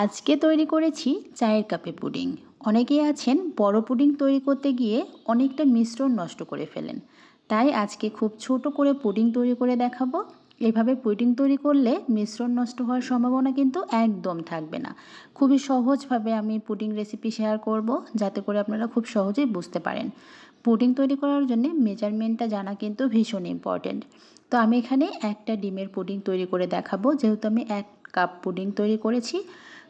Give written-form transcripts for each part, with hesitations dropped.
আজকে তৈরি করেছি চায়ের কাপে পুডিং। অনেকেই আছেন বড় পুডিং তৈরি করতে গিয়ে অনেকটা মিশ্রণ নষ্ট করে ফেলেন। তাই আজকে খুব ছোট করে পুডিং তৈরি করে দেখাবো। এভাবে পুডিং তৈরি করলে মিশ্রণ নষ্ট হওয়ার সম্ভাবনা কিন্তু একদম থাকবে না। খুবই সহজভাবে আমি পুডিং রেসিপি শেয়ার করব, যাতে করে আপনারা খুব সহজেই বুঝতে পারেন। পুডিং তৈরি করার জন্য মেজারমেন্টটা জানা কিন্তু ভীষণ ইম্পর্টেন্ট। তো আমি এখানে একটা ডিমের পুডিং তৈরি করে দেখাবো, যেহেতু আমি 1 কাপ পুডিং তৈরি করেছি।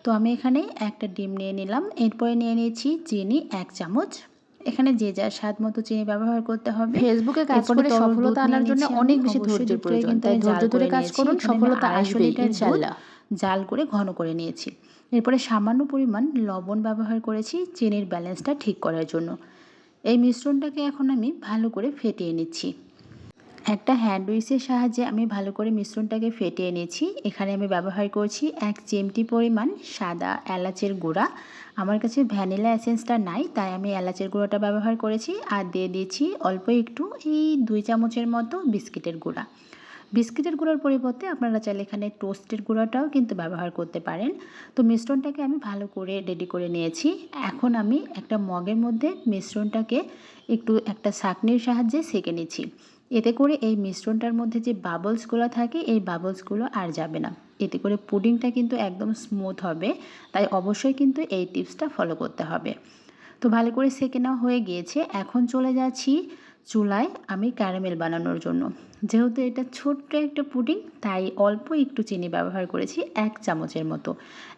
তো আমি এখানে একটা ডিম নিয়ে নিলাম, এরপরে নিয়ে নিয়েছি চিনি 1 চামচ। এখানে যে যার স্বাদ মতো চিনি ব্যবহার করতে হবে। ফেসবুকে কাজ করে সফলতা আনার জন্য অনেক বেশি ধৈর্যের প্রয়োজন, তাই ধৈর্য ধরে কাজ করুন, সফলতা আসবে ইনশাআল্লাহ। জাল করে ঘন করে নিয়েছি। এরপরে সামান্য পরিমাণ লবণ ব্যবহার করেছি চিনির ব্যালেন্সটা ঠিক করার জন্য। এই মিশ্রণটাকে এখন আমি ভালো করে ফেটিয়ে নিচ্ছি। একটা হ্যান্ড উইক্সের সাহায্যে আমি ভালো করে মিশ্রণটাকে ফেটিয়ে নিয়েছি। এখানে আমি ব্যবহার করছি 1 চিমটি পরিমাণ সাদা এলাচের গুঁড়া। আমার কাছে ভ্যানিলা এসেন্সটা নাই, তাই আমি এলাচের গুঁড়োটা ব্যবহার করেছি। আর দিয়ে দিয়েছি অল্প একটু, এই 2 চামচের মতো বিস্কিটের গুঁড়া। বিস্কিটের গুঁড়ার পরিবর্তে আপনারা চাইলে এখানে টোস্টের গুঁড়াটাও কিন্তু ব্যবহার করতে পারেন। তো মিশ্রণটাকে আমি ভালো করে রেডি করে নিয়েছি। এখন আমি একটা মগের মধ্যে মিশ্রণটাকে একটু একটা ছাঁকনির সাহায্যে সেঁকে নিচ্ছি। এতে করে এই মিশ্রণটার মধ্যে যে বাবলসগুলো থাকে, এই বাবলসগুলো আর যাবে না। এতে করে পুডিংটা কিন্তু একদম স্মুথ হবে। তাই অবশ্যই কিন্তু এই টিপসটা ফলো করতে হবে। তো ভালো করে সেঁকে নেওয়া হয়ে গিয়েছে। এখন চলে যাচ্ছি চুলায় আমি ক্যারামেল বানানোর জন্য। যেহেতু এটা ছোট্ট একটা পুডিং, তাই অল্প একটু চিনি ব্যবহার করেছি 1 চামচের মতো।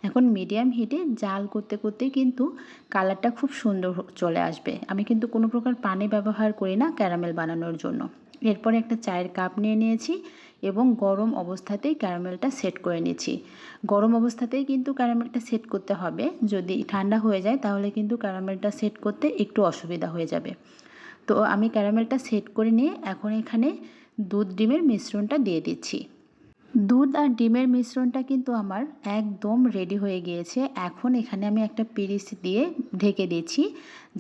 এখন মিডিয়াম হিটে জাল করতে করতে কিন্তু কালারটা খুব সুন্দর চলে আসবে। আমি কিন্তু কোনো প্রকার পানি ব্যবহার করি না ক্যারামেল বানানোর জন্য। এরপরে একটা চায়ের কাপ নিয়ে নিয়েছি এবং গরম অবস্থাতেই ক্যারামেলটা সেট করে নিয়েছি। গরম অবস্থাতেই কিন্তু ক্যারামেলটা সেট করতে হবে। যদি ঠান্ডা হয়ে যায় তাহলে কিন্তু ক্যারামেলটা সেট করতে একটু অসুবিধা হয়ে যাবে। তো আমি ক্যারামেলটা সেট করে নিয়ে এখন এখানে দুধ ডিমের মিশ্রণটা দিয়ে দিচ্ছি। দুধ আর ডিমের মিশ্রণটা কিন্তু আমার একদম রেডি হয়ে গিয়েছে। এখন এখানে আমি একটা পিরিচ দিয়ে ঢেকে দিয়েছি,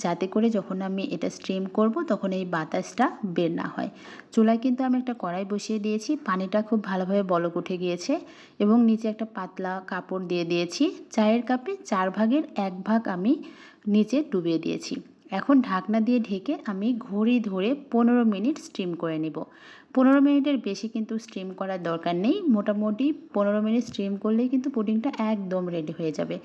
যাতে করে যখন আমি এটা স্টিম করব তখন এই বাতাসটা বের না হয়। চুলায় কিন্তু আমি একটা কড়াই বসিয়ে দিয়েছি, পানিটা খুব ভালোভাবে বলক উঠে গিয়েছে এবং নিচে একটা পাতলা কাপড় দিয়ে দিয়েছি। চায়ের কাপে 4 ভাগের 1 ভাগ আমি নিচে ডুবিয়ে দিয়েছি। এখন ঢাকনা দিয়ে ঢেকে আমি ঘড়ি ধরে 15 মিনিট স্টিম করে নেব। 15 মিনিটের বেশি কিন্তু স্টিম করার দরকার নেই। মোটামুটি 15 মিনিট স্টিম করলেই কিন্তু পুডিংটা একদম রেডি হয়ে যাবে।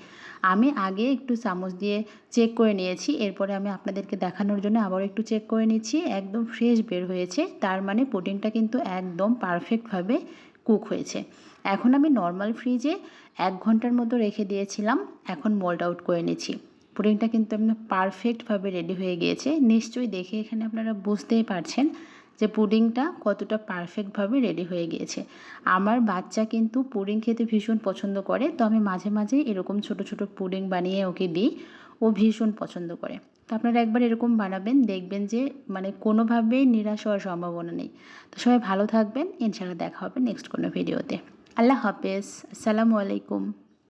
আমি আগে একটু চামচ দিয়ে চেক করে নিয়েছি, এরপরে আমি আপনাদেরকে দেখানোর জন্য আবারও একটু চেক করে নিচ্ছি। একদম ফ্রেশ বের হয়েছে, তার মানে পুডিংটা কিন্তু একদম পারফেক্টভাবে কুক হয়েছে। এখন আমি নর্মাল ফ্রিজে 1 ঘন্টার মতো রেখে দিয়েছিলাম। এখন মোল্ড আউট করে নিচ্ছি। পুডিংটা কিন্তু একদম পারফেক্টভাবে রেডি হয়ে গিয়েছে। নিশ্চয়ই দেখে এখানে আপনারা বুঝতেই পারছেন যে পুডিংটা কতটা পারফেক্টভাবে রেডি হয়ে গিয়েছে। আমার বাচ্চা কিন্তু পুডিং খেতে ভীষণ পছন্দ করে, তো আমি মাঝে মাঝে এরকম ছোট ছোট পুডিং বানিয়ে ওকে দিই। ও ভীষণ পছন্দ করে। তো আপনারা একবার এরকম বানাবেন, দেখবেন যে মানে কোনোভাবেই নিরাশ হওয়ার সম্ভাবনা নেই। তো সবাই ভালো থাকবেন, ইনশাআল্লাহ দেখা হবে নেক্সট কোনো ভিডিওতে। আল্লাহ হাফেজ, আসসালামু আলাইকুম।